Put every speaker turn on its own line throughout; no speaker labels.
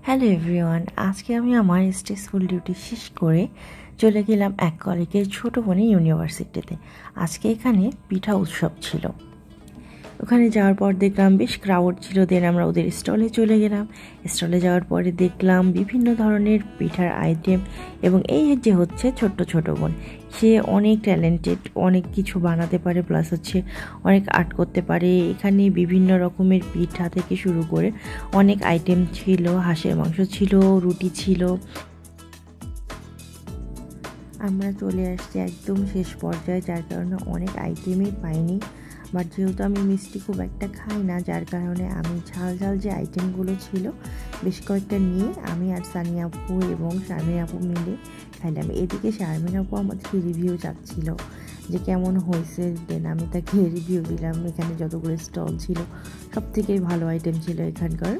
Hello everyone, আজকে আমি আমার স্ট্রেসফুল ডিউটি শেষ করে চলে গেলাম এক কলিগের ছোটো বোনের ইউনিভার্সিটিতে। আজকে এখানে পিঠা উৎসব ছিল। ওখানে যাওয়ার পর দেখলাম বেশ ক্রাউড ছিল। দেন আমরা ওদের স্টলে চলে গেলাম। স্টলে যাওয়ার পরে দেখলাম বিভিন্ন ধরনের পিঠার আইটেম, এবং এই যে হচ্ছে ছোট্ট ছোট বোন, সে অনেক ট্যালেন্টেড, অনেক কিছু বানাতে পারে, প্লাস হচ্ছে অনেক আর্ট করতে পারে। এখানে বিভিন্ন রকমের পিঠা থেকে শুরু করে অনেক আইটেম ছিল, হাঁসের মাংস ছিল, রুটি ছিল। আমরা চলে আসছি একদম শেষ পর্যায়ে, যার কারণে অনেক আইটেমই পাইনি। বাট যেহেতু আমি মিষ্টি খুব একটা খাই না, যার কারণে আমি ঝাল ঝাল যে আইটেমগুলো ছিল বেশ কয়েকটা নিয়ে আমি আর সানিয়া আপু এবং শারমিন আপু মিলে খাইলাম। এদিকে শারমিন আপু আমাদেরকে রিভিউ চাচ্ছিল যে কেমন হয়েছে। দেন আমি তাকে রিভিউ দিলাম। এখানে যতগুলো স্টল ছিল সব থেকেই ভালো আইটেম ছিল এখানকার।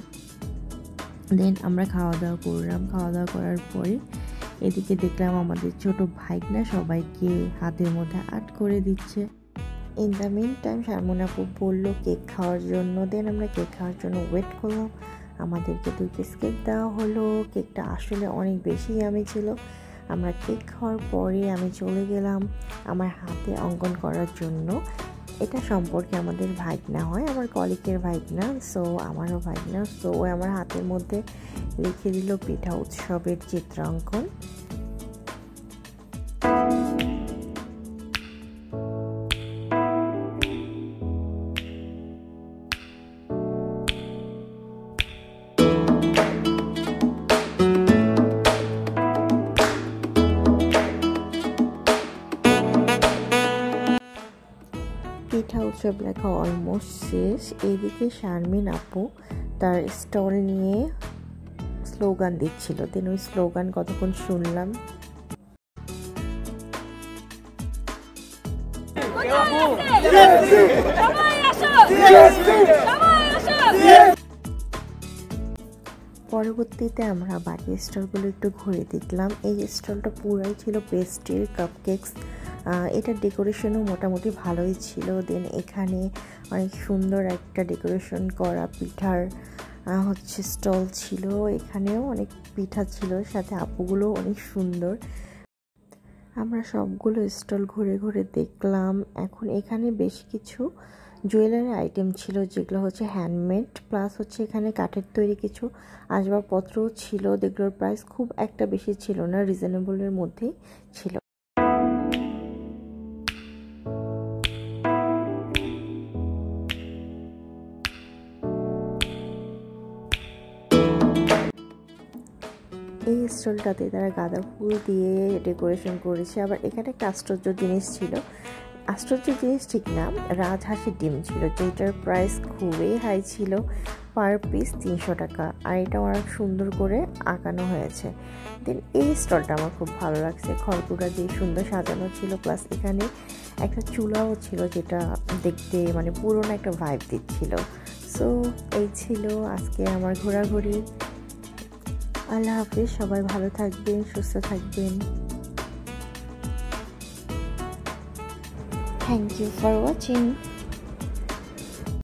দেন আমরা খাওয়া দাওয়া করলাম। খাওয়া দাওয়া করার পরে এদিকে দেখলাম আমাদের ছোট ভাইকনা সবাইকে হাতের মধ্যে আর্ট করে দিচ্ছে। In the meantime Sharmin আপু বললো কেক খাওয়ার জন্য। দেন আমরা কেক খাওয়ার জন্য ওয়েট করলাম। আমাদেরকে 2 পিস কেক দেওয়া হলো। কেকটা আসলে অনেক বেশি ইয়ামি ছিল। আমরা কেক খাওয়ার পরে আমি চলে গেলাম আমার হাতে অঙ্কন করার জন্য। এটা সম্পর্কে আমাদের ভাইকনা হয়, আমার কলিগের ভাইকনা, সো আমারও ভাইকনা। সো ও আমার হাতের মধ্যে লিখে দিল পিঠা উৎসবের চিত্রাঙ্কন। পিঠা উৎসব লেখা অলমোস্ট শেষ। এইদিকে শারমিন আপু তার স্টল নিয়ে স্লোগান দিচ্ছিল। দেন ওই স্লোগান কতক্ষণ শুনলাম। পরবর্তীতে আমরা বাকি স্টলগুলো একটু ঘুরে দেখলাম। এই স্টলটা পুরাই ছিল পেস্ট্রির, কাপকেকস। এটার ডেকোরেশনও মোটামুটি ভালোই ছিল। দেন এখানে অনেক সুন্দর একটা ডেকোরেশন করা পিঠার হচ্ছে স্টল ছিল। এখানেও অনেক পিঠা ছিল, সাথে আপুগুলো অনেক সুন্দর। আমরা সবগুলো স্টল ঘুরে ঘুরে দেখলাম। এখন এখানে বেশ কিছু জুয়েলারি আইটেম ছিল, যেগুলো হচ্ছে হ্যান্ডমেড, প্লাস হচ্ছে এখানে কাঠের তৈরি কিছু আসবাবপত্রও ছিল। যেগুলোর প্রাইস খুব একটা বেশি ছিল না, রিজনেবলের মধ্যেই ছিল। এই স্টলটাতে তারা গাঁদা ফুল দিয়ে ডেকোরেশন করেছে। আবার এখানে একটা আশ্চর্য জিনিস ছিল, আশ্চর্য জিনিস ঠিক না, রাজহাঁসের ডিম ছিল, যেটার প্রাইস খুবই হাই ছিল, পার পিস 300 টাকা। আর এটা অনেক সুন্দর করে আঁকানো হয়েছে। দেন এই স্টলটা আমার খুব ভালো লাগছে, খড়কুটা দিয়ে সুন্দর সাজানো ছিল, প্লাস এখানে একটা চুলাও ছিল, যেটা দেখতে মানে পুরোনো একটা ভাইব দিচ্ছিল। সো এই ছিল আজকে আমার ঘোরাঘুরি। আল্লাহ হাফিজ, সবাই ভালো থাকবেন, সুস্থ থাকবেন। Thank you for watching.